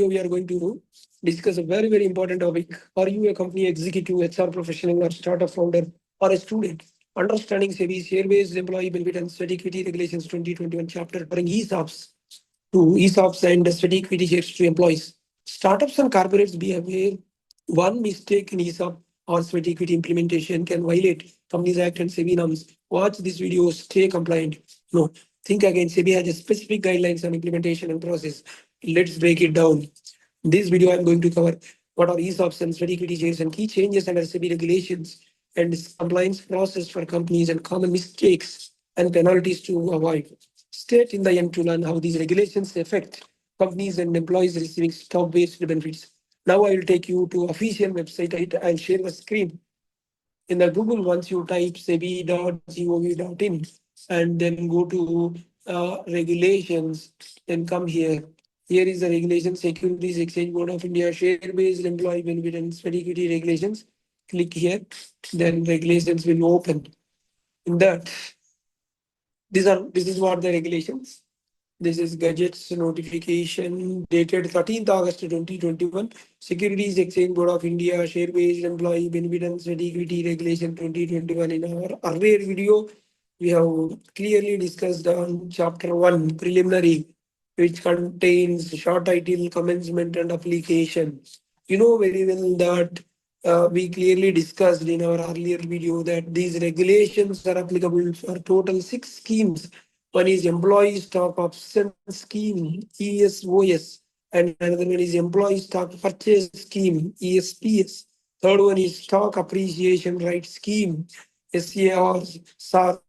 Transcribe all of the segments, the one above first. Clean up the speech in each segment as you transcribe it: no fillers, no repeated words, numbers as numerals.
we are going to discuss a very important topic. Are you a company executive, HR professional, or startup founder, or a student? Understanding SEBI share-based employee benefit and sweat equity regulations 2021 chapter covering ESOPs and sweat equity shares to employees. Startups and corporates be aware one mistake in ESOP or sweat equity implementation can violate Companies Act and SEBI norms. Watch this video, stay compliant. No, think again. SEBI has a specific guidelines on implementation and process. Let's break it down. In this video, I'm going to cover what are ESOPs and sweat equity shares and key changes under SEBI regulations and compliance process for companies and common mistakes and penalties to avoid. Stay in the end to learn how these regulations affect companies and employees receiving stock-based benefits. Now I will take you to official website. I'll share the screen. In the Google, once you type sebi.gov.in and then go to regulations, then come here. Here is the regulation, Securities Exchange Board of India, share-based employee benefit and sweat equity regulations. Click here, then regulations will open. In that, this is what the regulations. This is Gadgets notification dated 13th August 2021. Securities Exchange Board of India share-based employee benefit and sweat equity regulation 2021. In our earlier video, we have clearly discussed on chapter 1 preliminary, which contains short title, commencement and application. You know very well that we clearly discussed in our earlier video that these regulations are applicable for total 6 schemes. One is Employee Stock Option Scheme, ESOS, and another one is Employee Stock Purchase Scheme, ESPS. Third one is Stock Appreciation Rights Scheme, SAR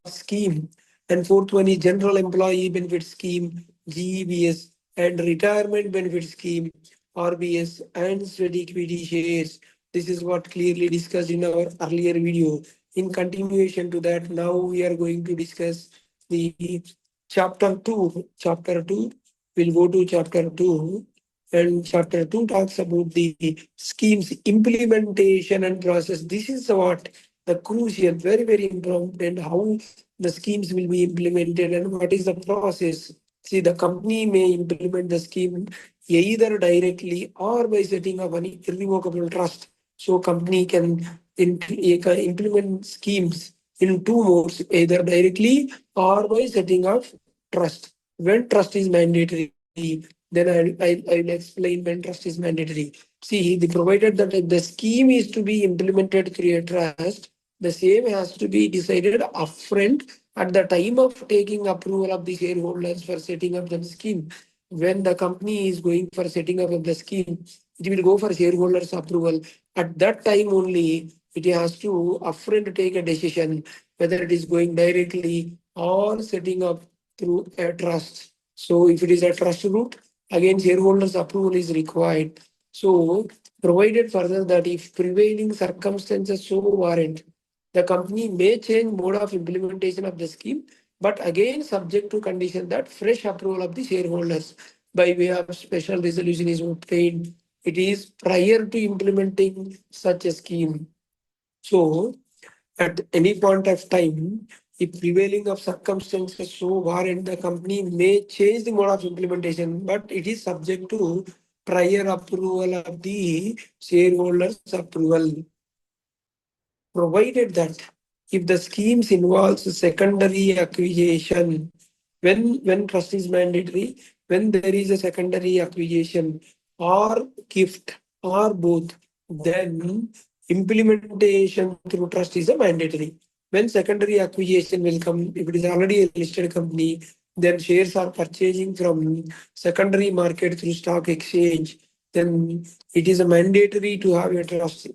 scheme. And fourth one is General Employee Benefit Scheme, GEBS, and Retirement Benefit Scheme, RBS, and sweat equity shares. This is what clearly discussed in our earlier video. In continuation to that, now we are going to discuss the chapter 2. Chapter 2, we'll go to chapter 2. And chapter 2 talks about the schemes implementation and process. This is what the crucial, very important, how the schemes will be implemented and what is the process. See, the company may implement the scheme either directly or by setting up an irrevocable trust. So company can implement schemes in two modes, either directly or by setting up trust. When trust is mandatory, then I'll explain when trust is mandatory. See, the provided that the scheme is to be implemented through a trust, the same has to be decided upfront at the time of taking approval of the shareholders for setting up the scheme. When the company is going for setting up of the scheme, it will go for shareholders approval. At that time only, it has to upfront take a decision whether it is going directly or setting up through a trust. So if it is a trust route, again shareholders approval is required. So provided further that if prevailing circumstances so warrant, the company may change mode of implementation of the scheme, but again subject to condition that fresh approval of the shareholders by way of special resolution is obtained. It is prior to implementing such a scheme. So at any point of time, if prevailing of circumstances so warrant, the company may change the mode of implementation, but it is subject to prior approval of the shareholders' approval. Provided that if the schemes involves secondary acquisition, when trust is mandatory, when there is a secondary acquisition or gift or both, then implementation through trust is a mandatory. When secondary acquisition will come, if it is already a listed company, then shares are purchasing from secondary market through stock exchange, then it is a mandatory to have a trust.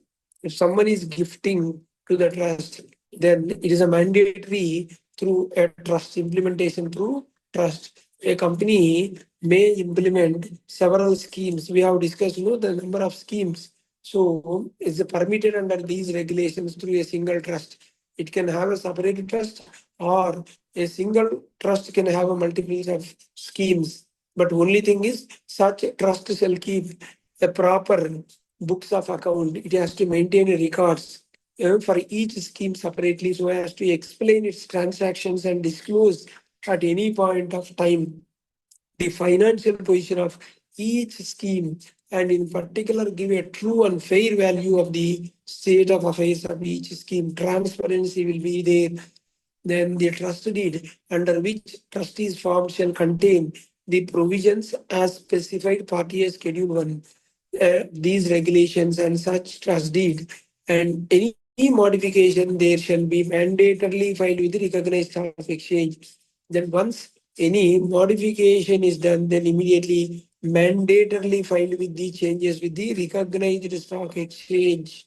If someone is gifting to the trust, then it is a mandatory through a trust, implementation through trust. A company may implement several schemes. We have discussed, the number of schemes. So it's permitted under these regulations through a single trust. It can have a separate trust, or a single trust can have a multiples of schemes. But only thing is, such trust shall keep a proper books of account. It has to maintain records for each scheme separately, so as to explain its transactions and disclose at any point of time the financial position of each scheme and in particular give a true and fair value of the state of affairs of each scheme. Transparency will be there. Then the trust deed under which trustees form shall contain the provisions as specified party as schedule 1. These regulations and such trust deed and any modification there shall be mandatorily filed with the recognized stock exchange. Then once any modification is done, then immediately mandatorily filed with the changes with the recognized stock exchange.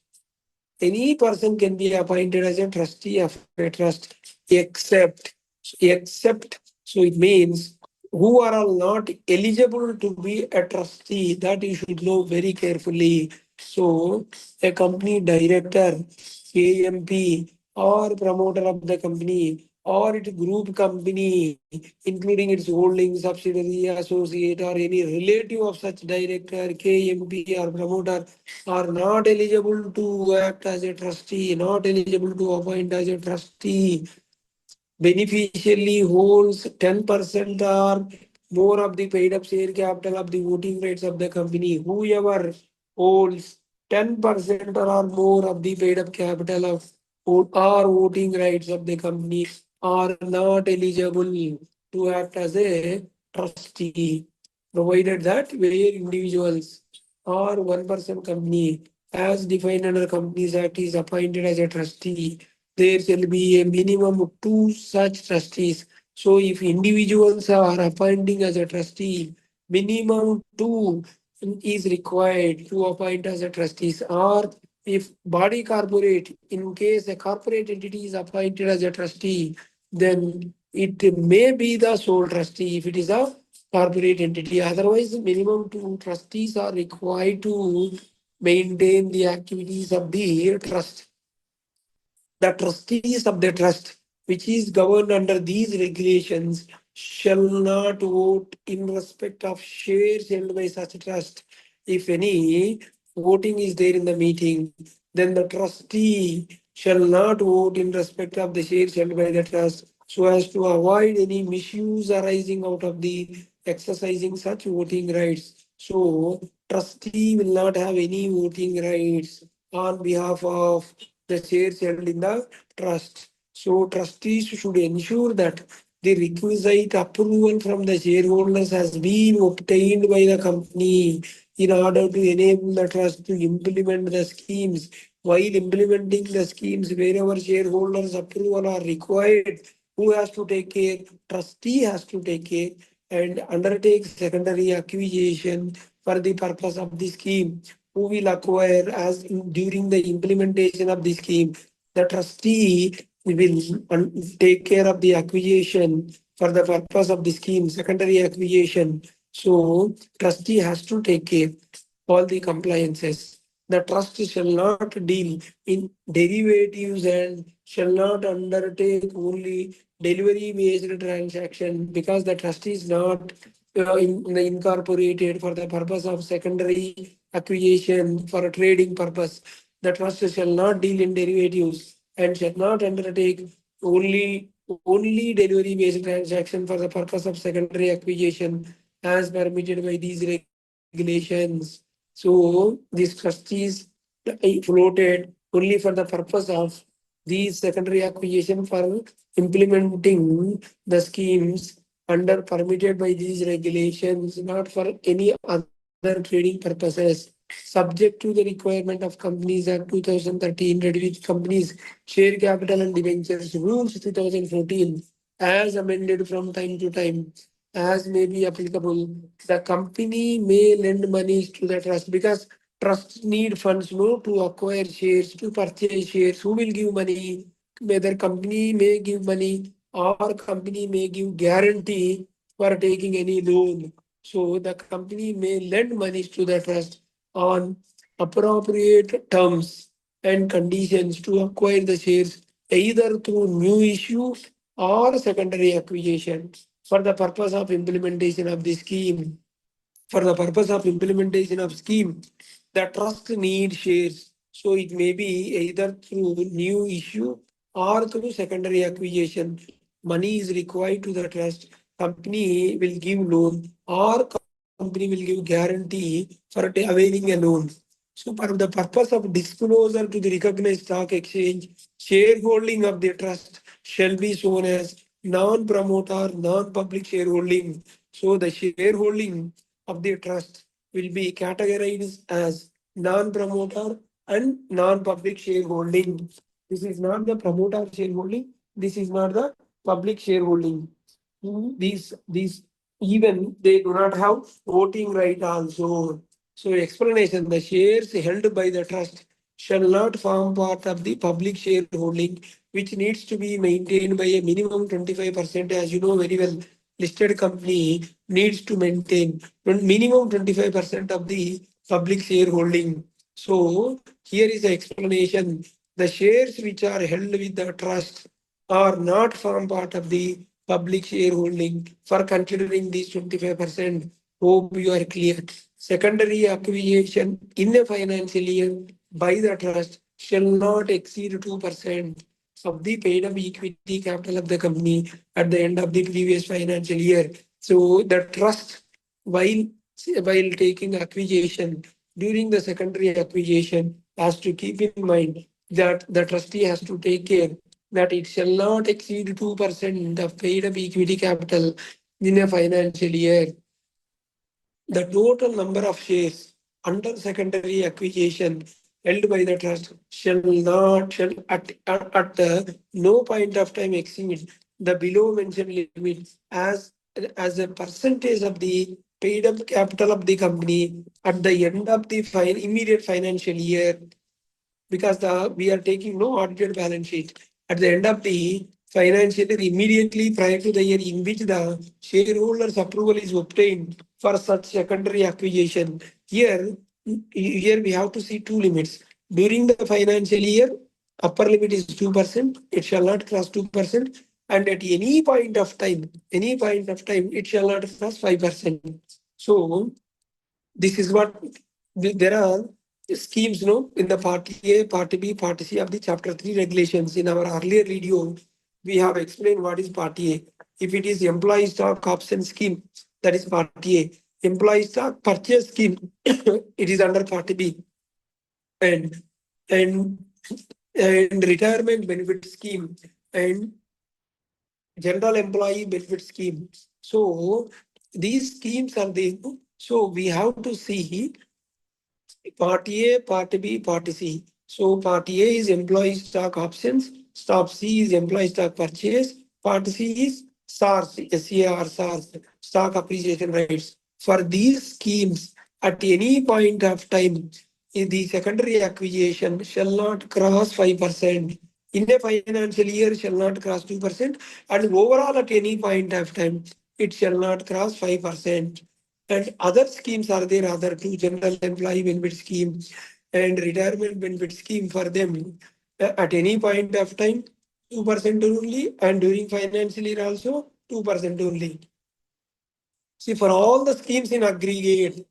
Any person can be appointed as a trustee of a trust except so it means who are all not eligible to be a trustee, that you should know very carefully. So a company director, KMP or promoter of the company or its group company, including its holding subsidiary, associate, or any relative of such director, KMP, or promoter, are not eligible to act as a trustee, not eligible to appoint as a trustee. Beneficially holds 10% or more of the paid up share capital of the voting rights of the company. Whoever holds 10% or more of the paid up capital of or voting rights of the company are not eligible to act as a trustee, provided that where individuals or one person company as defined under Companies Act is appointed as a trustee, there shall be a minimum of two such trustees. So if individuals are appointing as a trustee, minimum two is required to appoint as a trustees. Or if body corporate, in case a corporate entity is appointed as a trustee, then it may be the sole trustee if it is a corporate entity. Otherwise, minimum two trustees are required to maintain the activities of the trust. The trustees of the trust, which is governed under these regulations, shall not vote in respect of shares held by such trust. If any voting is there in the meeting, then the trustee shall not vote in respect of the shares held by the trust so as to avoid any misuse arising out of the exercising such voting rights. So, trustee will not have any voting rights on behalf of the shares held in the trust. So trustees should ensure that the requisite approval from the shareholders has been obtained by the company in order to enable the trust to implement the schemes. While implementing the schemes, wherever shareholders' approval are required, who has to take care? Trustee has to take care and undertake secondary acquisition for the purpose of the scheme. Who will acquire as during the implementation of the scheme? The trustee will take care of the acquisition for the purpose of the scheme, secondary acquisition. So trustee has to take care all the compliances. The trust shall not deal in derivatives and shall not undertake only delivery based transaction because the trust is not incorporated for the purpose of secondary acquisition for a trading purpose. The trust shall not deal in derivatives and shall not undertake only delivery based transaction for the purpose of secondary acquisition as permitted by these regulations. So these trustees floated only for the purpose of these secondary acquisition for implementing the schemes under permitted by these regulations, not for any other trading purposes, subject to the requirement of Companies Act 2013, ready with companies share capital and debentures rules 2014, as amended from time to time, as may be applicable. The company may lend monies to the trust because trusts need funds no to acquire shares, to purchase shares. Who will give money? Whether company may give money or company may give guarantee for taking any loan. So the company may lend money to the trust on appropriate terms and conditions to acquire the shares either through new issue or secondary acquisition for the purpose of implementation of the scheme. For the purpose of implementation of scheme, the trust needs shares. So it may be either through new issue or through secondary acquisition. Money is required to the trust. Company will give loan or company will give guarantee for availing a loan. So for the purpose of disclosure to the recognized stock exchange, shareholding of the trust shall be shown as non-promoter, non-public shareholding. So the shareholding of the trust will be categorized as non-promoter and non-public shareholding. This is not the promoter shareholding. This is not the public shareholding. These even they do not have voting right also. So explanation: the shares held by the trust shall not form part of the public shareholding, which needs to be maintained by a minimum 25%. As you know very well, listed company needs to maintain minimum 25% of the public shareholding. So here is the explanation. The shares which are held with the trust are not form part of the public shareholding. For considering these 25%, hope you are clear. Secondary acquisition in a financial year by the trust shall not exceed 2% of the paid up equity capital of the company at the end of the previous financial year. So the trust, while while taking acquisition during the secondary acquisition, has to keep in mind that the trustee has to take care that it shall not exceed 2% of paid up equity capital in a financial year. The total number of shares under secondary acquisition held by the trust shall at no point of time exceed the below mentioned limit as a percentage of the paid up capital of the company at the end of the immediate financial year, because we are taking no audited balance sheet at the end of the financial year immediately prior to the year in which the shareholders approval is obtained for such secondary acquisition. Here we have to see two limits. During the financial year, upper limit is 2%. It shall not cross 2%. And at any point of time, it shall not cross 5%. So this is what there are schemes, no, in the part A, part B, part C of the chapter 3 regulations. In our earlier video, we have explained what is part A. If it is employee stock option scheme, that is part A. Employee stock purchase scheme, it is under part B. And and and retirement benefit scheme and general employee benefit scheme. So these schemes are there. So we have to see part A, part B, part C. So part A is employee stock options, part C is employee stock purchase, part C is SARS, SAR, stock appreciation rights. For these schemes, at any point of time, the secondary acquisition shall not cross 5%. In a financial year, shall not cross 2%, and overall at any point of time, it shall not cross 5%. And other schemes are there, other two general employee benefit scheme and retirement benefit scheme for them at any point of time, 2% only, and during financial year also 2% only. See, for all the schemes in aggregate,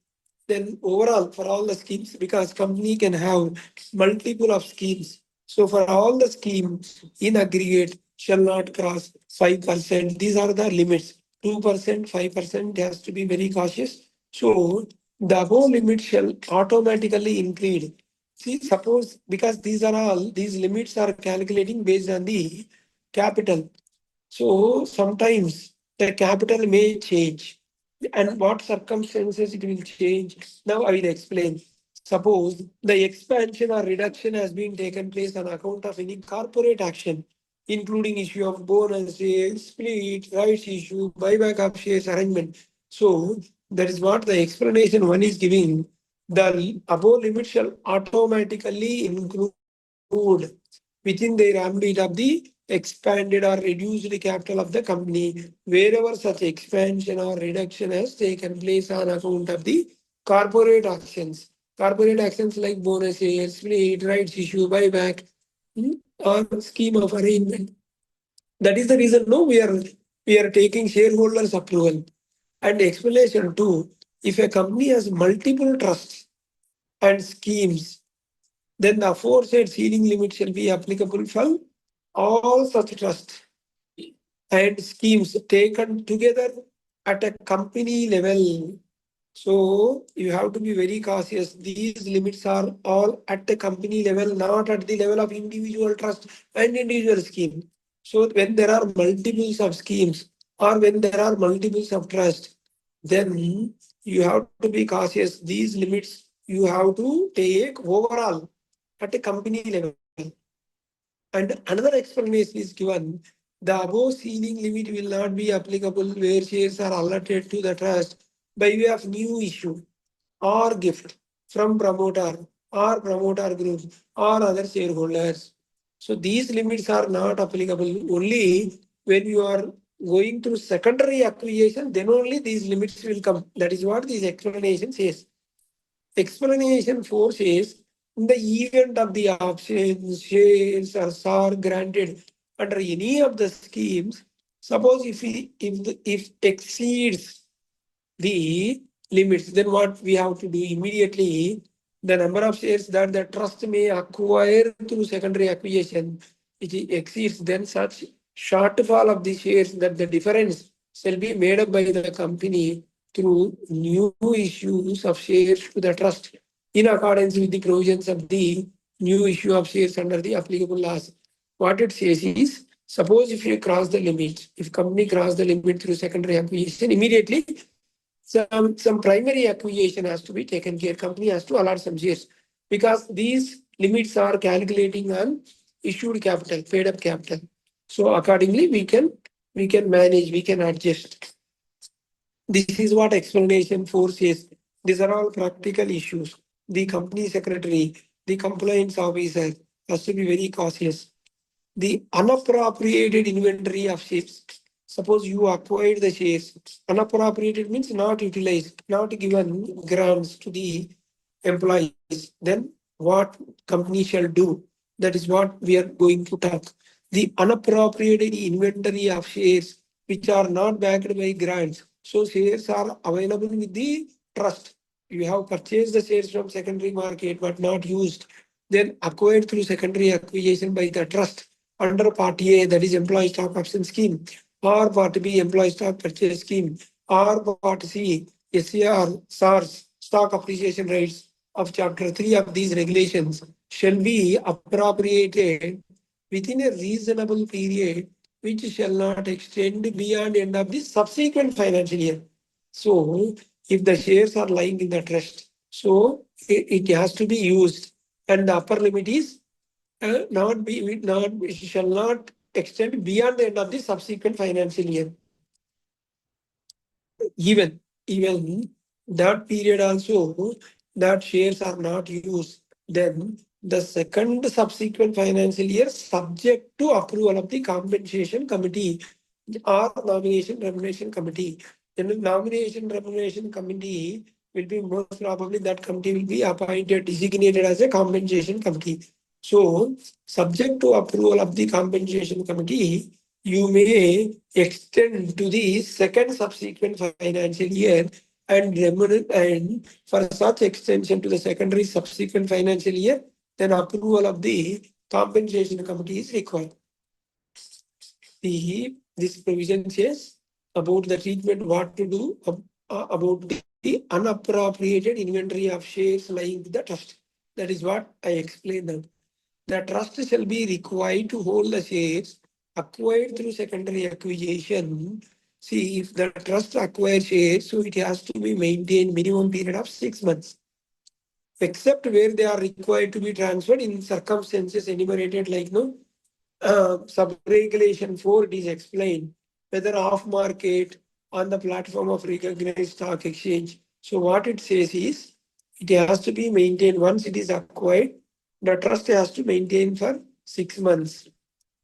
then overall for all the schemes, because company can have multiple of schemes. So for all the schemes in aggregate shall not cross 5%. These are the limits. 2%, 5% has to be very cautious. So the above limit shall automatically increase. See, suppose because these limits are calculating based on the capital. So sometimes the capital may change. And what circumstances it will change? Now I will explain. Suppose the expansion or reduction has been taken place on account of any corporate action, including issue of bonus shares, split, rights issue, buyback of shares arrangement. So that is what the explanation one is giving. The above limit shall automatically include within their ambit of the expanded or reduced capital of the company, wherever such expansion or reduction has taken place on account of the corporate actions. Corporate actions like bonus shares, split, rights issue, buyback, or scheme of arrangement. That is the reason no, we are taking shareholders' approval. And explanation too, if a company has multiple trusts and schemes, then the aforesaid ceiling limit shall be applicable for all such trusts and schemes taken together at a company level. So you have to be very cautious. These limits are all at the company level, not at the level of individual trust and individual scheme. So when there are multiples of schemes or when there are multiples of trust, then you have to be cautious. These limits you have to take overall at a company level. And another explanation is given. The above ceiling limit will not be applicable where shares are allotted to the trust by way of new issue or gift from promoter or promoter group or other shareholders. So these limits are not applicable only when you are going through secondary acquisition, then only these limits will come. That is what this explanation says. Explanation 4 says, in the event of the options, shares are granted under any of the schemes, suppose if exceeds the limits, then what we have to do immediately, the number of shares that the trust may acquire through secondary acquisition, which exceeds, then such shortfall of the shares that the difference shall be made up by the company through new issues of shares to the trust in accordance with the provisions of the new issue of shares under the applicable laws. What it says is, suppose if you cross the limit, if company cross the limit through secondary acquisition, immediately some primary acquisition has to be taken care. Company has to allot some shares because these limits are calculating on issued capital, paid up capital. So accordingly, we can manage, we can adjust. This is what explanation 4 says. These are all practical issues. The company secretary, the compliance officer has to be very cautious. The unappropriated inventory of shares. Suppose you acquired the shares. Unappropriated means not utilized, not given grants to the employees. Then what company shall do? That is what we are going to talk. The unappropriated inventory of shares which are not backed by grants. So shares are available with the trust. You have purchased the shares from secondary market but not used, then acquired through secondary acquisition by the trust under Part A, that is employee stock option scheme, or Part B, employee stock purchase scheme, or Part C, SAR, SARS, stock appreciation rates of Chapter 3 of these regulations shall be appropriated within a reasonable period which shall not extend beyond end of the subsequent financial year. So, if the shares are lying in the trust, so it has to be used, and the upper limit is not shall not extend beyond the end of the subsequent financial year. Even that period also, that shares are not used, then the second subsequent financial year, subject to approval of the compensation committee or nomination remuneration committee. Then the nomination remuneration committee will be most probably, that committee will be appointed, designated as a compensation committee. So, subject to approval of the compensation committee, you may extend to the second subsequent financial year and for such extension to the secondary subsequent financial year, then approval of the compensation committee is required. This provision says about the treatment, what to do about the unappropriated inventory of shares lying with the trust. That is what I explained now. The trust shall be required to hold the shares acquired through secondary acquisition. See, if the trust acquires shares, so it has to be maintained minimum period of 6 months, except where they are required to be transferred in circumstances enumerated like no sub-regulation 4, it is explained whether off market on the platform of recognized stock exchange. So what it says is, it has to be maintained once it is acquired. The trust has to maintain for 6 months.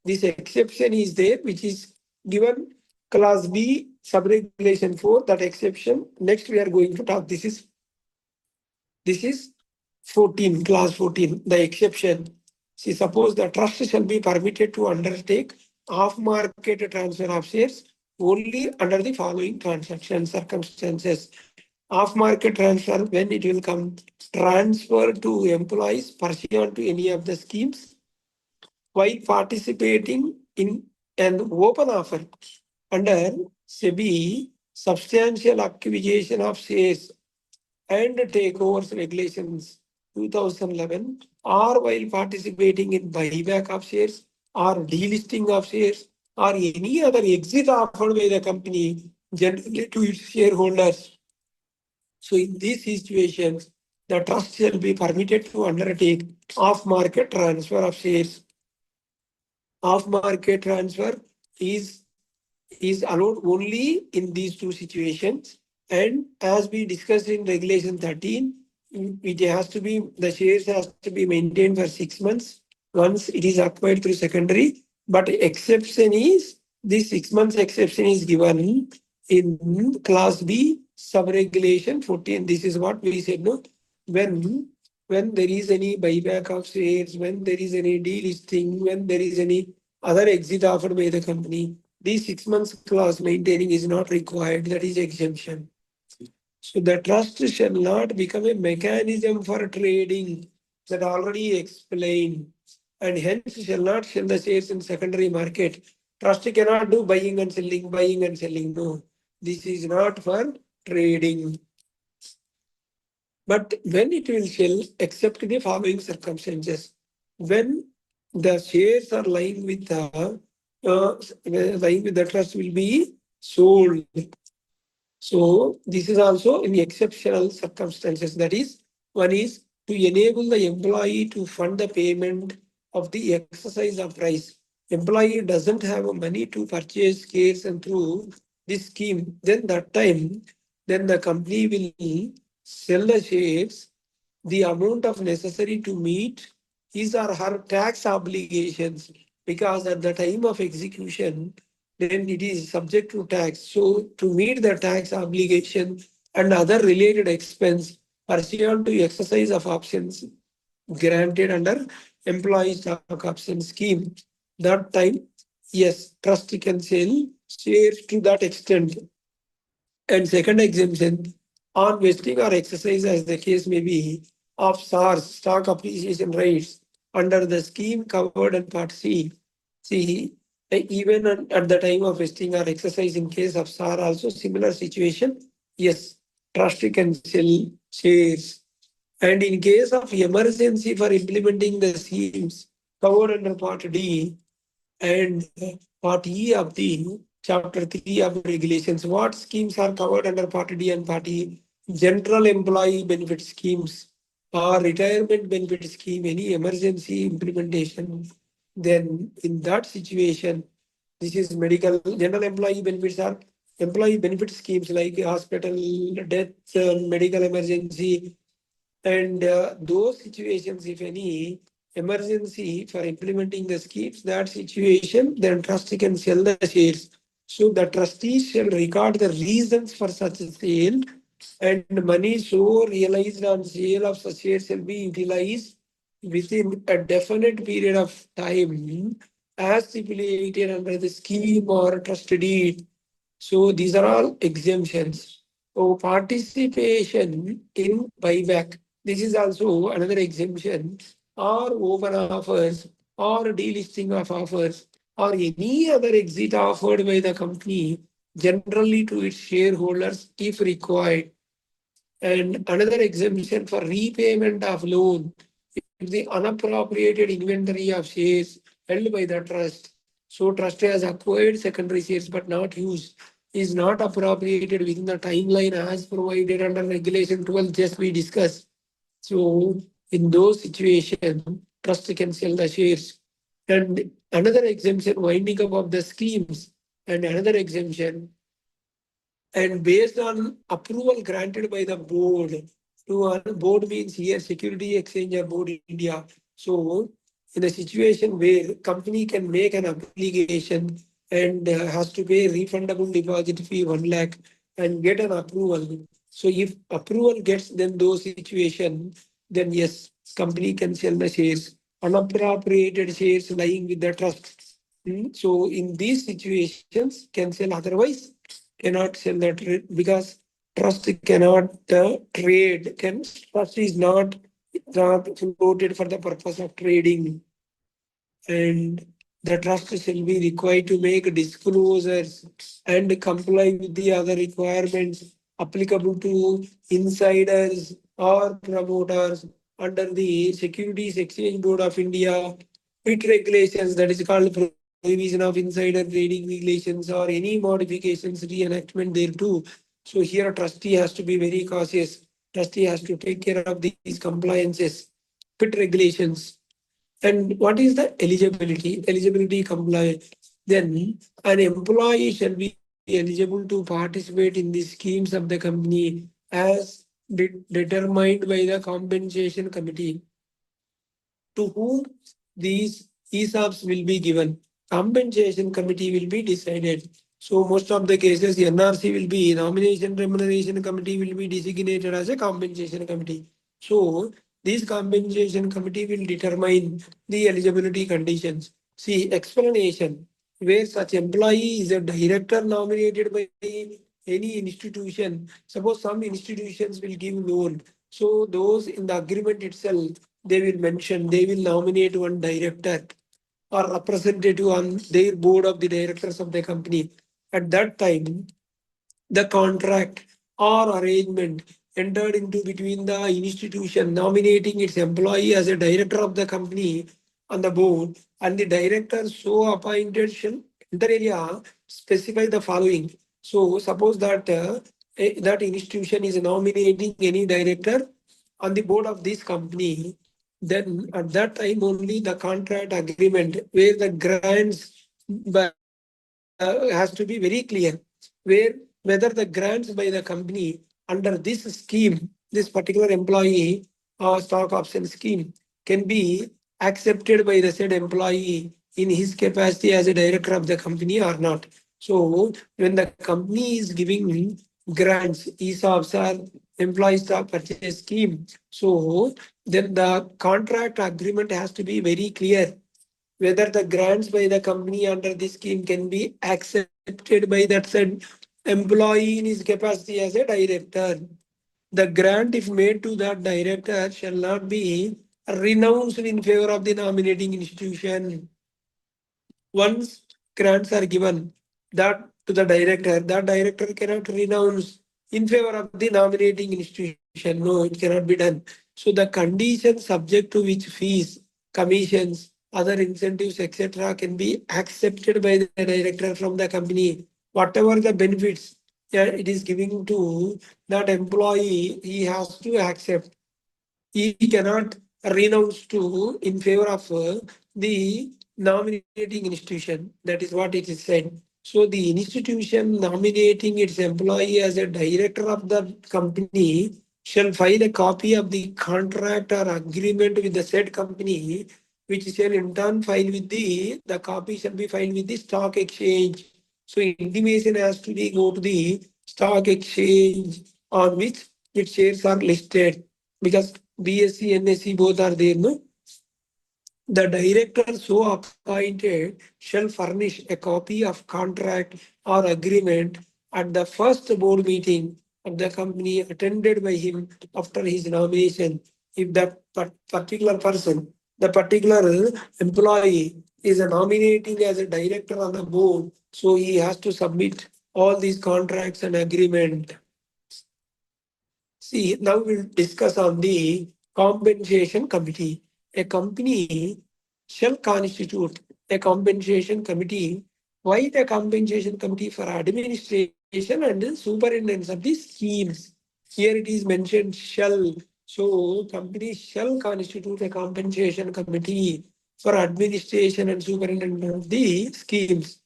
This exception is there, which is given class B sub-regulation 4, that exception. Next we are going to talk. This is 14, class 14, the exception. See, suppose the trust shall be permitted to undertake off-market transfer of shares only under the following transaction circumstances. Off-market transfer, when it will come, transfer to employees pursuant to any of the schemes while participating in an open offer under SEBI, substantial acquisition of shares and Takeovers Regulations 2011, or while participating in buyback of shares or delisting of shares or any other exit offered by the company generally to its shareholders. So in these situations, the trust shall be permitted to undertake off-market transfer of shares. Off-market transfer is allowed only in these two situations. And as we discussed in Regulation 13, it has to be, the shares has to be maintained for 6 months once it is acquired through secondary. But exception is, this 6 months exception is given in Class B, sub-regulation 14. This is what we said, no? When there is any buyback of shares, when there is any delisting, when there is any other exit offered by the company, these 6 months clause maintaining is not required. That is exemption. So the trust shall not become a mechanism for trading, that already explained, and hence shall not sell the shares in secondary market. Trust cannot do buying and selling, buying and selling. No, this is not for trading. But when it will sell, except the following circumstances: when the shares are lying with the trust will be sold. So this is also in exceptional circumstances. That is, one is to enable the employee to fund the payment of the exercise of rights. Employee doesn't have money to purchase shares and through this scheme, then that time, then the company will sell the shares, the amount of necessary to meet his or her tax obligations, because at the time of execution, then it is subject to tax. So to meet the tax obligation and other related expense pursuant to exercise of options granted under employee stock option scheme, that time, yes, trust can sell shares to that extent. And second exemption, on vesting or exercise as the case may be, of SARs, stock appreciation rights, under the scheme covered in Part C. See, even at the time of vesting or exercise in case of SAR, also similar situation, yes, trust can sell shares. And in case of emergency for implementing the schemes covered under Part D, and Part E of the Chapter 3 of regulations. What schemes are covered under Part D and Part E? General employee benefit schemes or retirement benefit scheme, any emergency implementation. Then in that situation, this is medical, general employee benefits are employee benefit schemes like hospital, death, medical emergency, and those situations, if any emergency for implementing the schemes, that situation, then trustee can sell the shares. So the trustees shall record the reasons for such a sale, and money so realized on sale of such shares shall be utilized within a definite period of time as stipulated under the scheme or trust deed. So these are all exemptions. So participation in buyback, this is also another exemption, or open offers, or delisting of offers, or any other exit offered by the company, generally to its shareholders if required. And another exemption for repayment of loan, if the unappropriated inventory of shares held by the trust, so trust has acquired secondary shares but not used, is not appropriated within the timeline as provided under Regulation 12, just we discussed. So in those situations, trust can sell the shares. And another exemption, winding up of the schemes, and another exemption, and based on approval granted by the board, to a board means here Security Exchange or Board India. So in a situation where company can make an application and has to pay refundable deposit fee 1 lakh and get an approval. So if approval gets, then those situation, then yes, company can sell the shares. Unappropriated shares lying with the trust. So in these situations, can sell, otherwise cannot sell that because trust cannot trade. Trust is not floated for the purpose of trading, and the trust shall be required to make disclosures and comply with the other requirements applicable to insiders or promoters under the Securities Exchange Board of India, PIT regulations, that is called provision of insider trading regulations, or any modifications, reenactment thereto. So here a trustee has to be very cautious. Trustee has to take care of these compliances, PIT regulations. And what is the eligibility? Eligibility compliance. Then an employee shall be eligible to participate in the schemes of the company as determined by the compensation committee to whom these ESOPs will be given. Compensation committee will be decided. So most of the cases, the NRC will be nomination remuneration committee will be designated as a compensation committee. So this compensation committee will determine the eligibility conditions. See explanation where such employee is a director nominated by any institution. Suppose some institutions will give loan. So those in the agreement itself they will mention, they will nominate one director or representative on their board of the directors of the company. At that time, the contract or arrangement entered into between the institution nominating its employee as a director of the company on the board and the director so appointed shall enter area specify the following. So suppose that that institution is nominating any director on the board of this company, then at that time only the contract agreement where the grants has to be very clear, where whether the grants by the company under this scheme, this particular employee or stock option scheme can be accepted by the said employee in his capacity as a director of the company or not. So when the company is giving grants, ESOPs or employee stock purchase scheme, so then the contract agreement has to be very clear whether the grants by the company under this scheme can be accepted by that said employee in his capacity as a director. The grant, if made to that director, shall not be renounced in favor of the nominating institution. Once grants are given that to the director, that director cannot renounce in favor of the nominating institution. No, it cannot be done. So the conditions subject to which fees, commissions, other incentives, etc., can be accepted by the director from the company. Whatever the benefits it is giving to that employee, he has to accept. He cannot renounce to in favor of the nominating institution. That is what it is said. So the institution nominating its employee as a director of the company shall file a copy of the contract or agreement with the said company, which shall in turn file with the copy shall be filed with the stock exchange. So intimation has to be go to the stock exchange on which its shares are listed, because BSc, NSC both are there, no? The director so appointed shall furnish a copy of contract or agreement at the first board meeting of the company attended by him after his nomination. If that particular person, the particular employee is nominating as a director on the board, so he has to submit all these contracts and agreement. See, now we'll discuss on the compensation committee. A company shall constitute a compensation committee. Why the compensation committee? For administration and superintendence of the schemes. Here it is mentioned shall. So company shall constitute a compensation committee for administration and superintendence of the schemes.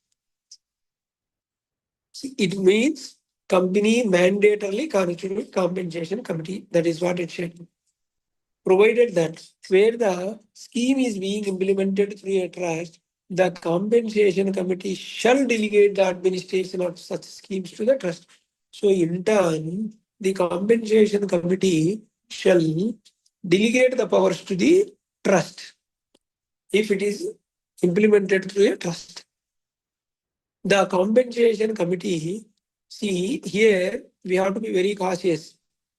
It means company mandatorily constitute compensation committee. That is what it said. Provided that where the scheme is being implemented through a trust, the compensation committee shall delegate the administration of such schemes to the trust. So in turn, the compensation committee shall delegate the powers to the trust if it is implemented through a trust. The compensation committee, see here we have to be very cautious.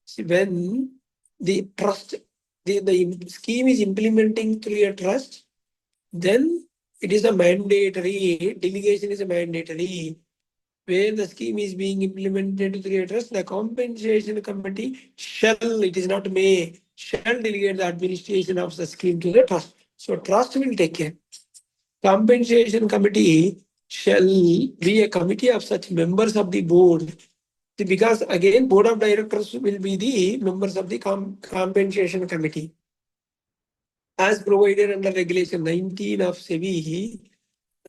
See, when the trust, the scheme is implementing through a trust, then it is a mandatory, delegation is a mandatory. where the scheme is being implemented through a trust, the compensation committee shall, it is not may, shall delegate the administration of the scheme to the trust. So trust will take care. Compensation committee shall be a committee of such members of the board, because again board of directors will be the members of the compensation committee as provided under regulation 19 of SEBI,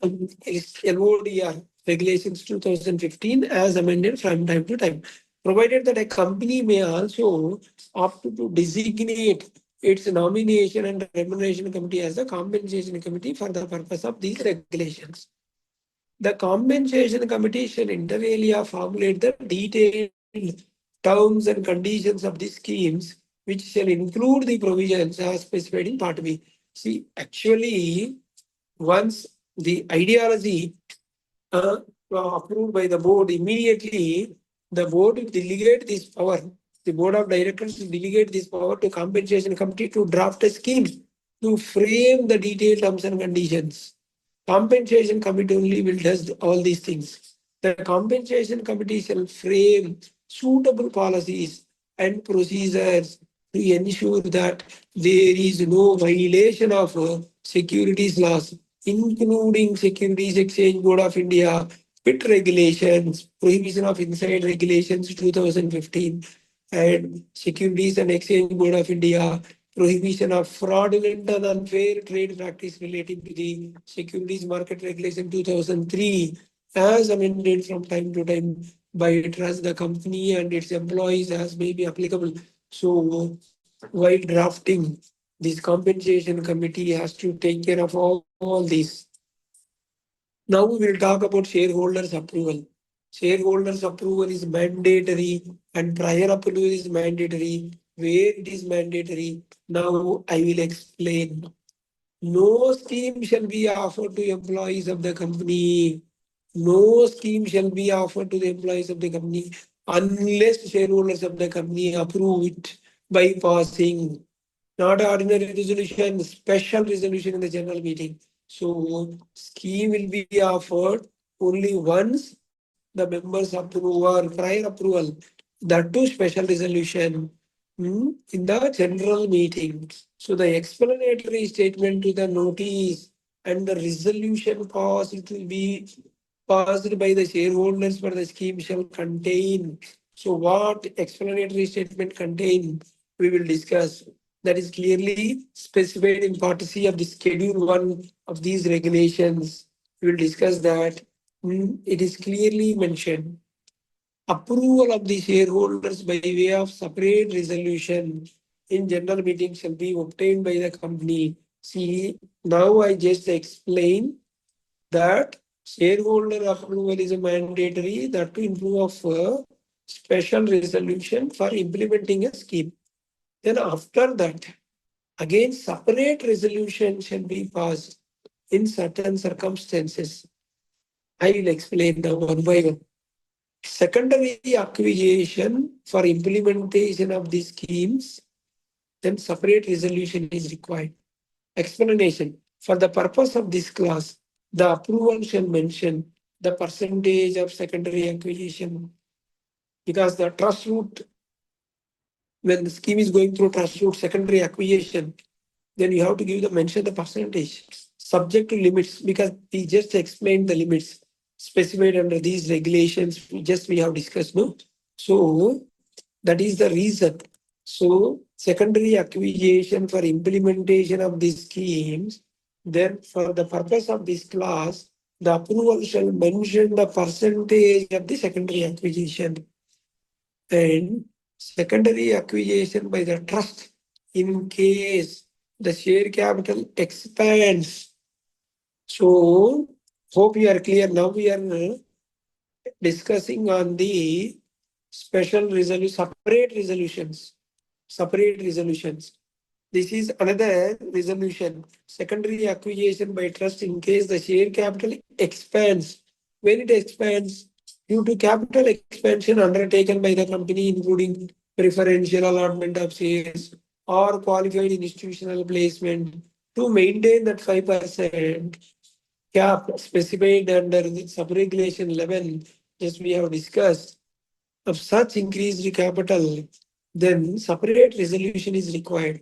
LODR regulations 2015 as amended from time to time, provided that a company may also opt to designate its nomination and remuneration committee as a compensation committee for the purpose of these regulations. The compensation committee shall inter alia formulate the detailed terms and conditions of the schemes, which shall include the provisions as specified in Part B. See, actually, once the ideology approved by the board, immediately the board will delegate this power. The board of directors will delegate this power to compensation committee to draft a scheme to frame the detailed terms and conditions. Compensation committee only will does all these things. The compensation committee shall frame suitable policies and procedures to ensure that there is no violation of securities laws, including Securities Exchange Board of India, PIT regulations, prohibition of inside regulations 2015, and Securities and Exchange Board of India, prohibition of fraudulent and unfair trade practice relating to the Securities Market Regulation 2003, as amended from time to time by trust the company and its employees as may be applicable. So while drafting, this compensation committee has to take care of all this. Now we will talk about shareholders approval. Shareholders approval is mandatory and prior approval is mandatory. Where it is mandatory, now I will explain. No scheme shall be offered to employees of the company. No scheme shall be offered to the employees of the company unless shareholders of the company approve it by passing not ordinary resolution, special resolution in the general meeting. So scheme will be offered only once the members approve or prior approval, that too special resolution in the general meeting. So the explanatory statement to the notice and the resolution passed, it will be passed by the shareholders for the scheme shall contain. So what explanatory statement contain, we will discuss. That is clearly specified in Part C of the Schedule 1 of these regulations. We will discuss that. It is clearly mentioned. Approval of the shareholders by way of separate resolution in general meeting shall be obtained by the company. See, now I just explain that shareholder approval is a mandatory, that to improve of special resolution for implementing a scheme. Then after that, again separate resolution shall be passed in certain circumstances. I will explain them one by one. Secondary acquisition for implementation of these schemes, then separate resolution is required. Explanation. For the purpose of this class, the approval shall mention the percentage of secondary acquisition, because the trust route, when the scheme is going through trust route secondary acquisition, then you have to give the mention the percentage subject to limits, because we just explained the limits specified under these regulations. We have discussed, no? So that is the reason. So secondary acquisition for implementation of these schemes, then for the purpose of this class, the approval shall mention the percentage of the secondary acquisition. And secondary acquisition by the trust in case the share capital expands. So hope you are clear. Now we are discussing on the special resolution, separate resolutions. Separate resolutions. This is another resolution. Secondary acquisition by trust in case the share capital expands. When it expands, due to capital expansion undertaken by the company, including preferential allotment of shares or qualified institutional placement, to maintain that 5% cap specified under the sub-regulation 11, just we have discussed, of such increased capital, then separate resolution is required.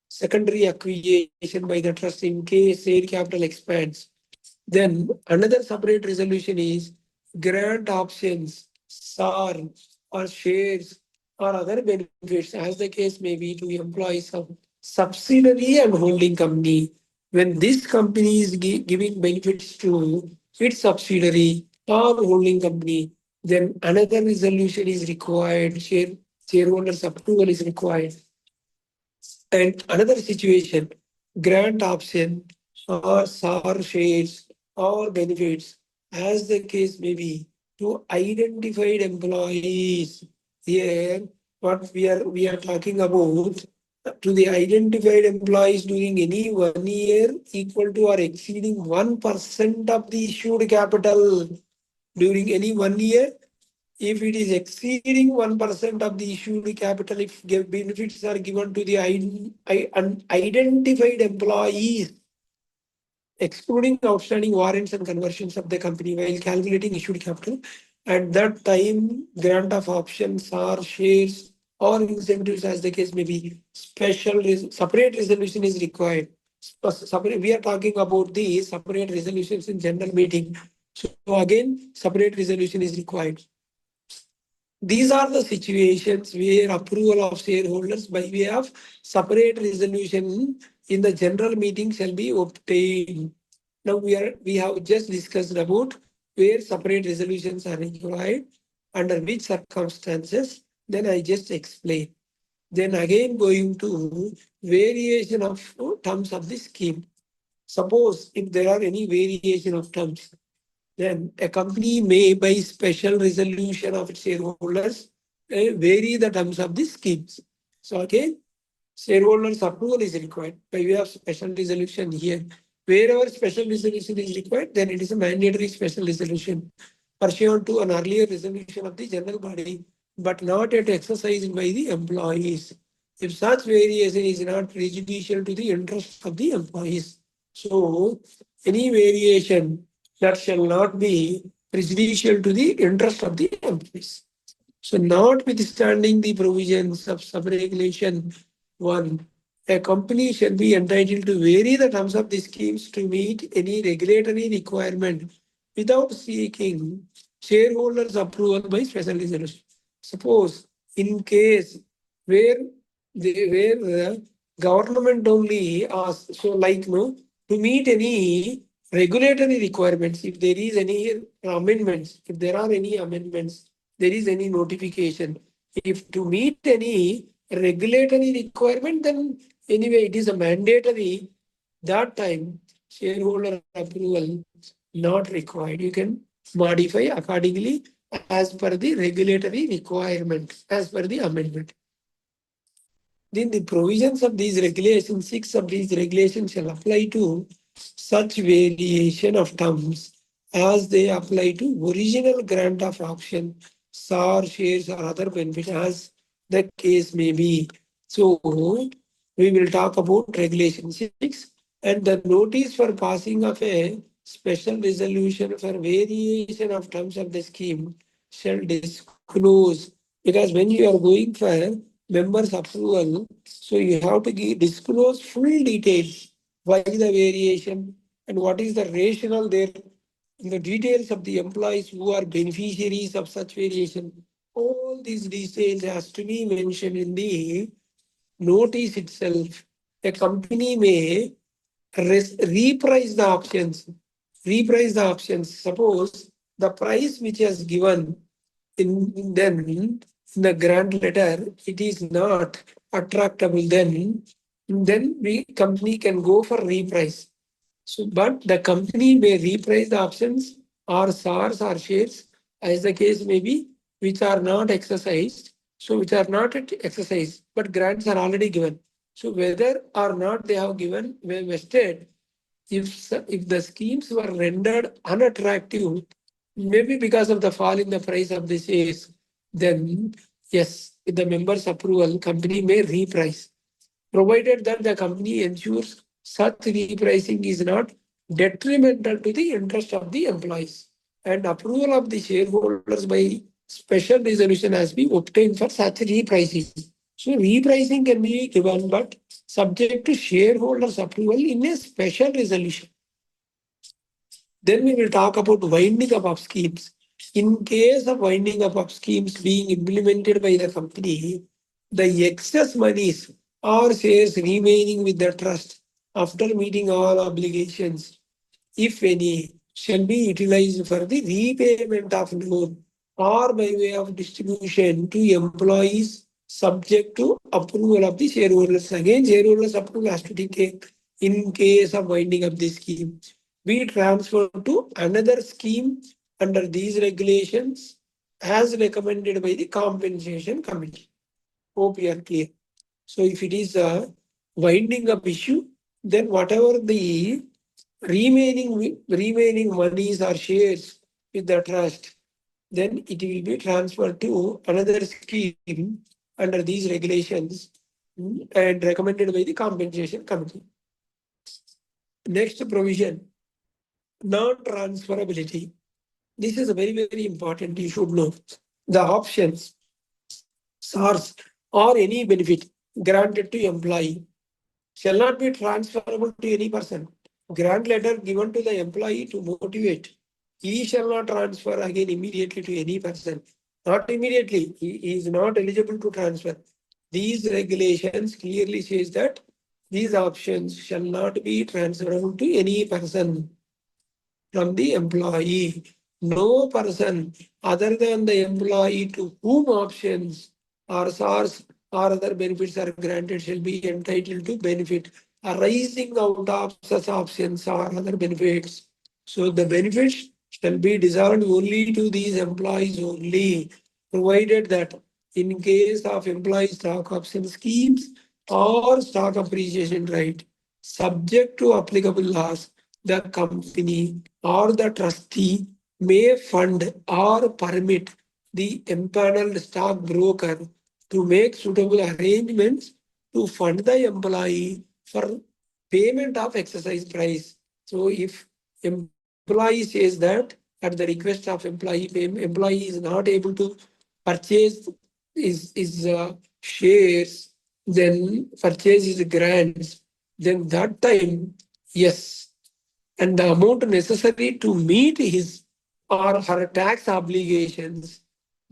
Secondary acquisition by the trust in case share capital expands. Then another separate resolution is grant options, SAR, or shares or other benefits, as the case may be, to employees of subsidiary and holding company. When this company is giving benefits to its subsidiary or holding company, then another resolution is required. Shareholders' approval is required. And another situation, grant option or SAR shares or benefits, as the case may be, to identified employees. Here, what we are talking about, to the identified employees during any 1 year equal to or exceeding 1% of the issued capital during any 1 year. If it is exceeding 1% of the issued capital, if benefits are given to the unidentified employees, excluding outstanding warrants and conversions of the company while calculating issued capital, at that time, grant of options or shares or incentives, as the case may be, separate resolution is required. We are talking about the separate resolutions in general meeting. So again, separate resolution is required. These are the situations where approval of shareholders by way of separate resolution in the general meeting shall be obtained. Now we have just discussed about where separate resolutions are required, under which circumstances, then I just explain. Then again going to variation of terms of the scheme. Suppose if there are any variation of terms, then a company may, by special resolution of its shareholders, vary the terms of the schemes. So again, shareholders' approval is required by way of special resolution here. Wherever special resolution is required, then it is a mandatory special resolution pursuant to an earlier resolution of the general body, but not yet exercised by the employees. If such variation is not prejudicial to the interest of the employees. So, any variation that shall not be prejudicial to the interest of the employees. So, notwithstanding the provisions of sub-regulation 1, a company shall be entitled to vary the terms of the schemes to meet any regulatory requirement without seeking shareholders' approval by special resolution. Suppose in case where the government only asks, so like no, to meet any regulatory requirements, if there is any amendments, if there are any amendments, there is any notification. If to meet any regulatory requirement, then anyway it is a mandatory. That time shareholder approval not required. You can modify accordingly as per the regulatory requirement, as per the amendment. Then the provisions of these regulations, 6 of these regulations shall apply to such variation of terms as they apply to original grant of option, SAR, shares, or other benefit, as the case may be. So, we will talk about regulation 6 and the notice for passing of a special resolution for variation of terms of the scheme shall disclose, because when you are going for members' approval, so you have to disclose full details, why the variation and what is the rationale there, in the details of the employees who are beneficiaries of such variation. All these details has to be mentioned in the notice itself. A company may reprice the options. Reprice the options. Suppose the price which is given in the grant letter, it is not attractable, then the company can go for reprice. So, but the company may reprice the options or SARs or shares, as the case may be, which are not exercised. So, which are not exercised, but grants are already given. So, whether or not they have given vested, if the schemes were rendered unattractive, maybe because of the fall in the price of the shares, then yes, with the members' approval, company may reprice, provided that the company ensures such repricing is not detrimental to the interest of the employees. and approval of the shareholders by special resolution has been obtained for such repricing. So repricing can be given, but subject to shareholders' approval in a special resolution. Then we will talk about winding up of schemes. In case of winding up of schemes being implemented by the company, the excess monies or shares remaining with the trust after meeting all obligations, if any, shall be utilized for the repayment of loan or by way of distribution to employees subject to approval of the shareholders. Again, shareholders approval has to take in case of winding up the scheme. Be transferred to another scheme under these regulations as recommended by the compensation committee. Hope you are clear. So if it is a winding up issue, then whatever the remaining monies or shares with the trust, then it will be transferred to another scheme under these regulations and recommended by the compensation committee. Next provision, non-transferability. This is a very, very important. You should know the options, SARs, or any benefit granted to employee shall not be transferable to any person. Grant letter given to the employee to motivate. He shall not transfer again immediately to any person. Not immediately. He is not eligible to transfer. These regulations clearly says that these options shall not be transferable to any person from the employee. No person other than the employee to whom options or SARs or other benefits are granted shall be entitled to benefit arising out of such options or other benefits. So the benefits shall be dissolved only to these employees only, provided that in case of employee stock option schemes or stock appreciation right, subject to applicable laws, the company or the trustee may fund or permit the empaneled stockbroker to make suitable arrangements to fund the employee for payment of exercise price. So if employee says that at the request of employee is not able to purchase his shares, then purchase his grants, then that time, yes, and the amount necessary to meet his or her tax obligations,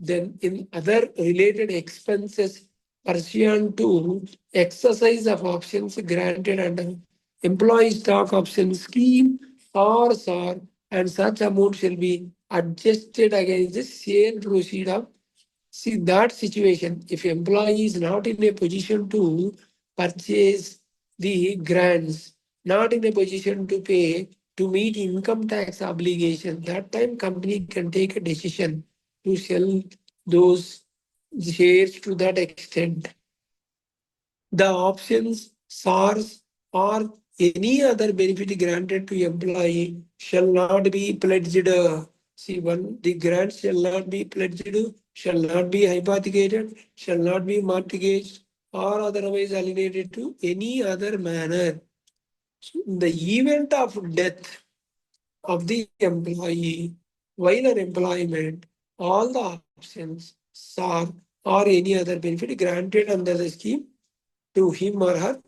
then in other related expenses pursuant to exercise of options granted under employee stock option scheme or SAR, and such amount shall be adjusted against the sale proceed of. See that situation, if employee is not in a position to purchase the grants, not in a position to pay to meet income tax obligation, that time company can take a decision to sell those shares to that extent. The options, SARs, or any other benefit granted to employee shall not be pledged. See, the grant shall not be pledged, shall not be hypothecated, shall not be mortgaged, or otherwise alienated to any other manner. So in the event of death of the employee while on employment, all the options, SAR, or any other benefit granted under the scheme to him or her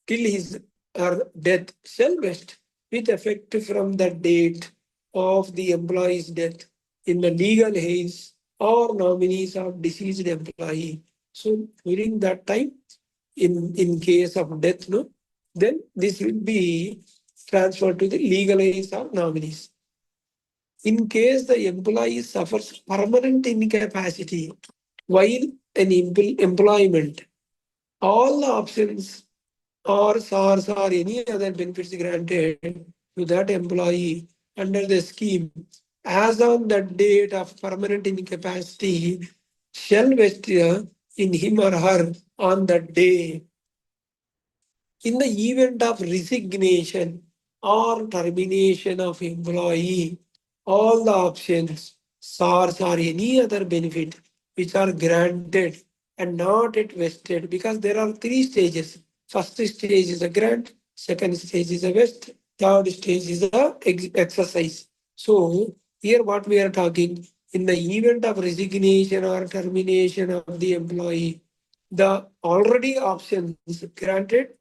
till his or death shall vest with effect from the date of the employee's death in the legal heirs or nominees of deceased employee. So during that time, in case of death, no, then this will be transferred to the legal heirs or nominees. In case the employee suffers permanent incapacity while in employment, all the options or SARs or any other benefits granted to that employee under the scheme as on the date of permanent incapacity shall vest in him or her on that day. In the event of resignation or termination of employee, all the options, SARs or any other benefit which are granted and not yet vested, because there are three stages. First stage is a grant, second stage is a vest, third stage is a exercise. So Here what we are talking, in the event of resignation or termination of the employee, the already options granted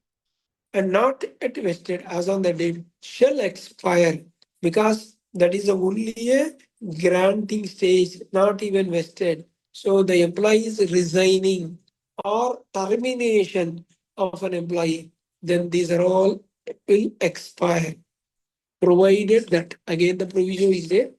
and not yet vested as on the date shall expire, because that is only a granting stage, not even vested. So the employee is resigning or termination of an employee, then these are all will expire, provided that again the provision is there,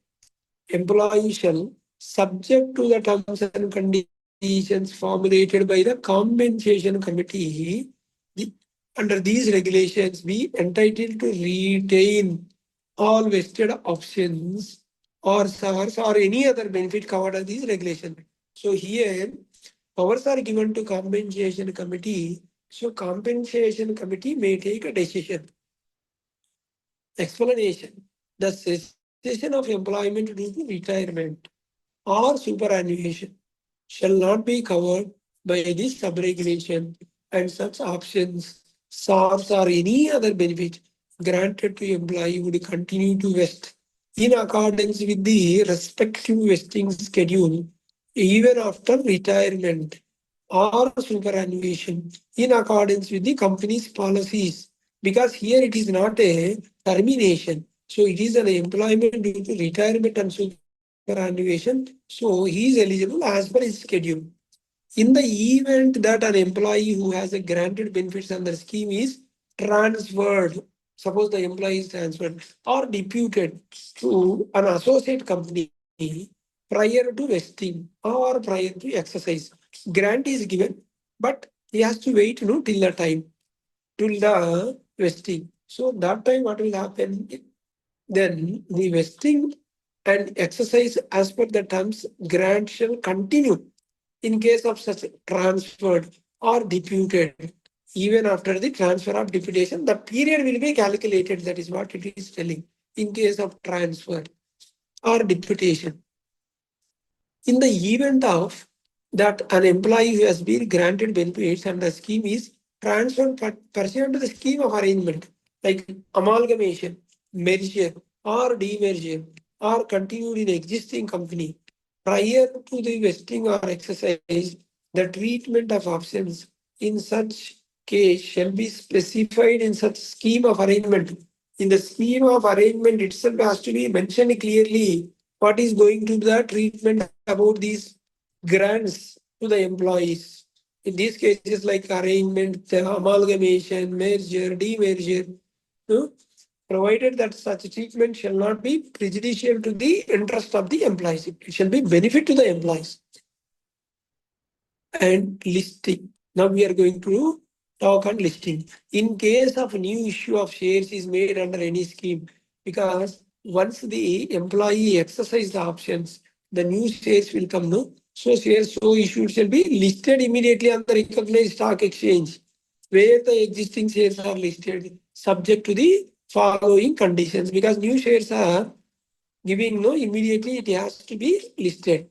employee shall, subject to the terms and conditions formulated by the compensation committee, the, under these regulations, be entitled to retain all vested options or SARs or any other benefit covered under these regulations. So here, powers are given to compensation committee. So compensation committee may take a decision. Explanation: the cessation of employment due to retirement or superannuation shall not be covered by this sub-regulation, and such options, SARs or any other benefit granted to employee would continue to vest in accordance with the respective vesting schedule even after retirement or superannuation in accordance with the company's policies, because here it is not a termination. So it is an employment due to retirement and superannuation. So he is eligible as per his schedule. In the event that an employee who has a granted benefits under scheme is transferred, suppose the employee is transferred or deputed to an associate company prior to vesting or prior to exercise, grant is given, but he has to wait till the time, till the vesting. So that time what will happen? Then the vesting and exercise as per the terms grant shall continue in case of such transferred or deputed. Even after the transfer of deputation, the period will be calculated. That is what it is telling. In case of transfer or deputation. In the event of that an employee who has been granted benefits and the scheme is transferred pursuant to the scheme of arrangement, like amalgamation, merger or demerger, or continued in existing company, prior to the vesting or exercise, the treatment of options in such case shall be specified in such scheme of arrangement. In the scheme of arrangement itself has to be mentioned clearly what is going to be the treatment about these grants to the employees. In these cases like arrangement, amalgamation, merger, demerger, provided that such treatment shall not be prejudicial to the interest of the employees. It shall be benefit to the employees. And listing. Now we are going to talk on listing. In case of new issue of shares is made under any scheme, because once the employee exercise the options, the new shares will come. No, so shares so issued shall be listed immediately on the recognized stock exchange, where the existing shares are listed, subject to the following conditions. Because new shares are giving no immediately, it has to be listed.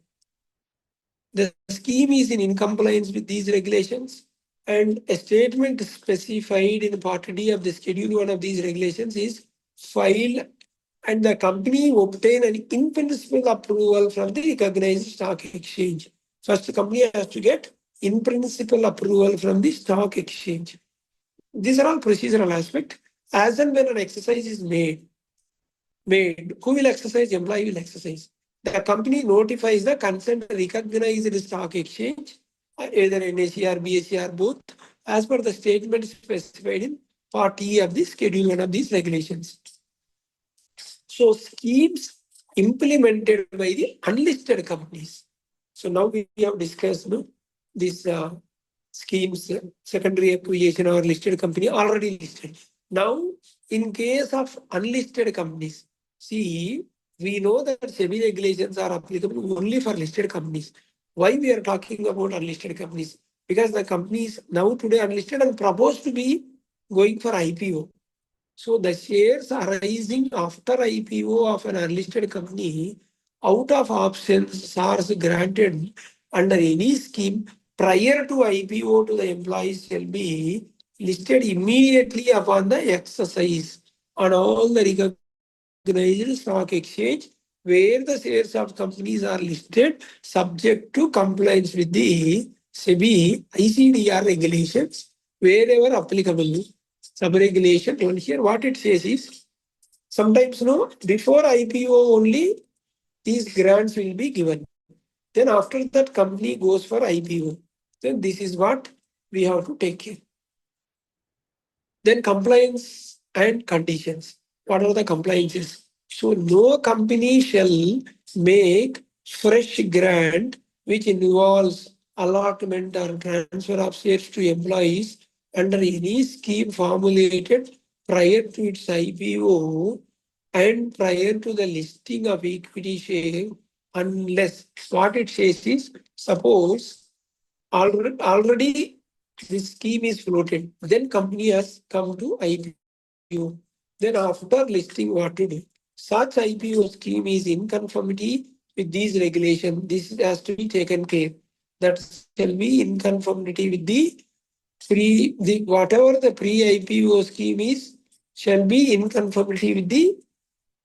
The scheme is in compliance with these regulations, and a statement specified in Part D of the Schedule 1 of these regulations is filed, and the company obtain an in-principle approval from the recognized stock exchange. First, the company has to get in-principle approval from the stock exchange. These are all procedural aspects. As and when an exercise is made, who will exercise? Employee will exercise. The company notifies the concerned recognized stock exchange, either NSE or BSE or both, as per the statement specified in Part E of the Schedule 1 of these regulations. So schemes implemented by the unlisted companies. So now we have discussed these schemes, secondary acquisition or listed company already listed. Now, in case of unlisted companies, see, we know that SEBI regulations are applicable only for listed companies. Why we are talking about unlisted companies? Because the companies now today unlisted and proposed to be going for IPO. So the shares arising after IPO of an unlisted company out of options SARs granted under any scheme prior to IPO to the employees shall be listed immediately upon the exercise on all the recognized stock exchange where the shares of companies are listed subject to compliance with the SEBI ICDR regulations wherever applicable. Sub-regulation, here what it says is, sometimes before IPO only these grants will be given. Then after that company goes for IPO. Then this is what we have to take care. Then compliance and conditions. What are the compliances? So no company shall make fresh grant which involves allotment or transfer of shares to employees under any scheme formulated prior to its IPO and prior to the listing of equity share, unless what it says is, suppose already this scheme is floated, then company has come to IPO. Then after listing, what to do? Such IPO scheme is in conformity with these regulations. This has to be taken care. That shall be in conformity with the whatever the pre-IPO scheme is shall be in conformity with the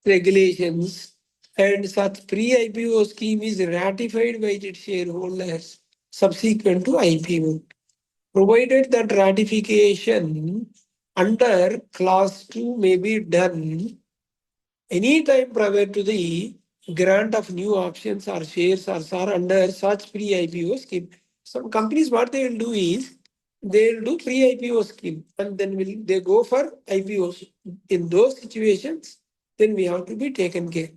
regulations, and such pre-IPO scheme is ratified by its shareholders subsequent to IPO, provided that ratification under clause 2 may be done any time prior to the grant of new options or shares or SAR under such pre-IPO scheme. Some companies, what they will do is, they will do pre-IPO scheme and then will they go for IPOs. In those situations, then we have to be taken care.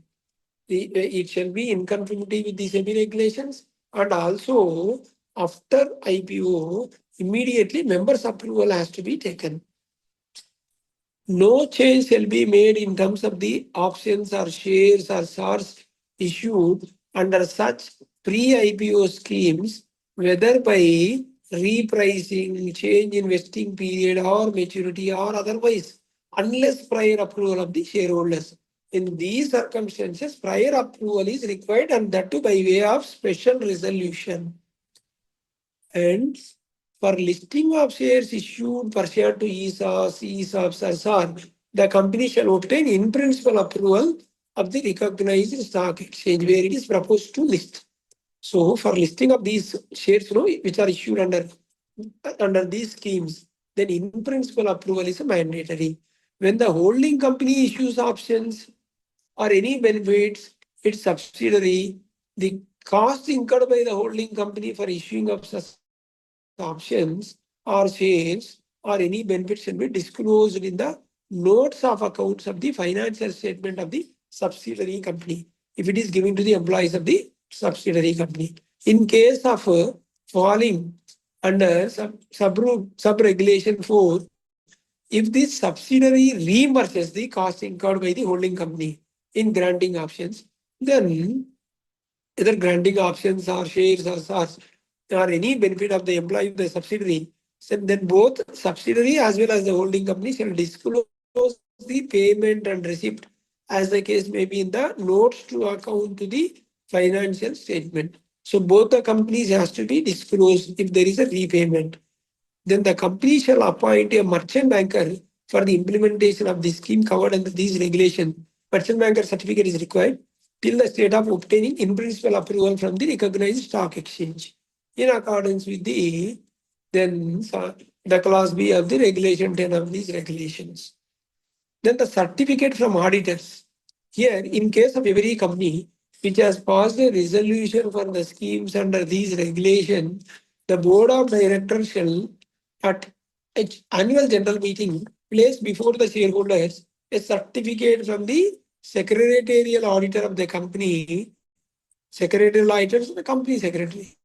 It shall be in conformity with the SEBI regulations, and also after IPO, immediately members' approval has to be taken. No change shall be made in terms of the options or shares or SARs issued under such pre-IPO schemes, whether by repricing, change in vesting period or maturity or otherwise, unless prior approval of the shareholders. In these circumstances, prior approval is required, and that too by way of special resolution. And for listing of shares issued pursuant to ESOPs or SAR, the company shall obtain in principle approval of the recognized stock exchange where it is proposed to list. So for listing of these shares, which are issued under these schemes, then in principle approval is mandatory. When the holding company issues options or any benefits, its subsidiary, the cost incurred by the holding company for issuing of such options or shares or any benefits shall be disclosed in the notes of accounts of the financial statement of the subsidiary company if it is given to the employees of the subsidiary company. In case of falling under sub-regulation 4, if the subsidiary reimburses the cost incurred by the holding company in granting options, then either granting options or shares or SARs or any benefit of the employee of the subsidiary, then both subsidiary as well as the holding company shall disclose the payment and receipt as the case may be in the notes to account to the financial statement. So both the companies has to be disclosed if there is a repayment. Then the company shall appoint a merchant banker for the implementation of the scheme covered under these regulations. Merchant banker certificate is required till the state of obtaining in principle approval from the recognized stock exchange in accordance with the clause B of the regulation 10 of these regulations. Then the certificate from auditors. Here, in case of every company which has passed a resolution for the schemes under these regulations, the board of directors shall, at its annual general meeting, place before the shareholders a certificate from the secretarial auditor of the company, secretarial auditors, the company secretary,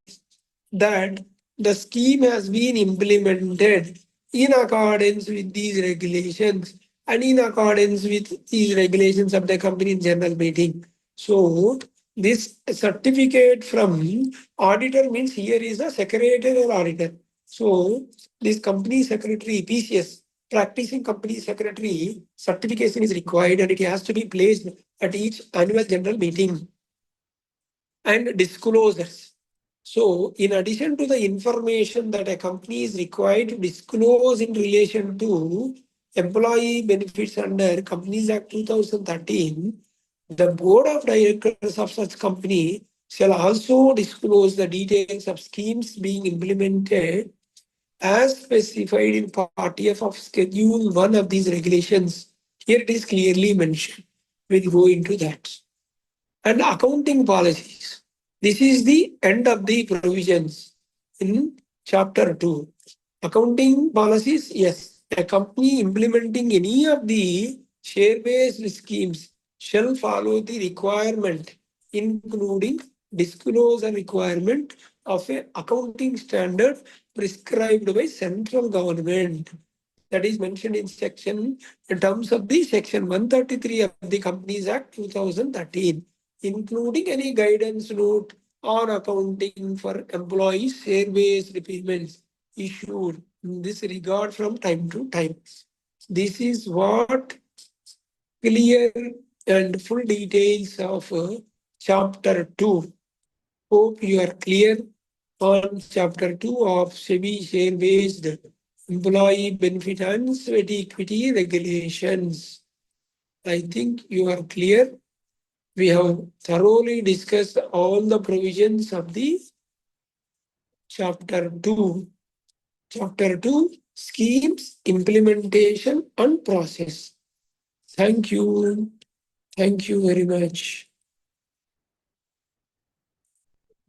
that the scheme has been implemented in accordance with these regulations and in accordance with these regulations of the company general meeting. So this certificate from auditor means here is a secretarial auditor. So this company secretary, PCS, practicing company secretary certification is required, and it has to be placed at each annual general meeting. And disclosures. So in addition to the information that a company is required to disclose in relation to employee benefits under Companies Act 2013, The board of directors of such company shall also disclose the details of schemes being implemented as specified in Part F of Schedule 1 of these regulations. Here it is clearly mentioned. We'll go into that. And accounting policies. This is the end of the provisions in Chapter 2. Accounting policies, yes. A company implementing any of the share-based schemes shall follow the requirement, including disclosure requirement of a accounting standard prescribed by central government. That is mentioned in in terms of the section 133 of the Companies Act 2013, including any guidance note on accounting for employees' share-based payments issued in this regard from time to time. This is what clear and full details of chapter 2. Hope you are clear on chapter 2 of SEBI share-based employee benefit and sweat equity regulations. I think you are clear. We have thoroughly discussed all the provisions of the chapter 2. Chapter 2, schemes, implementation and process. Thank you. Thank you very much.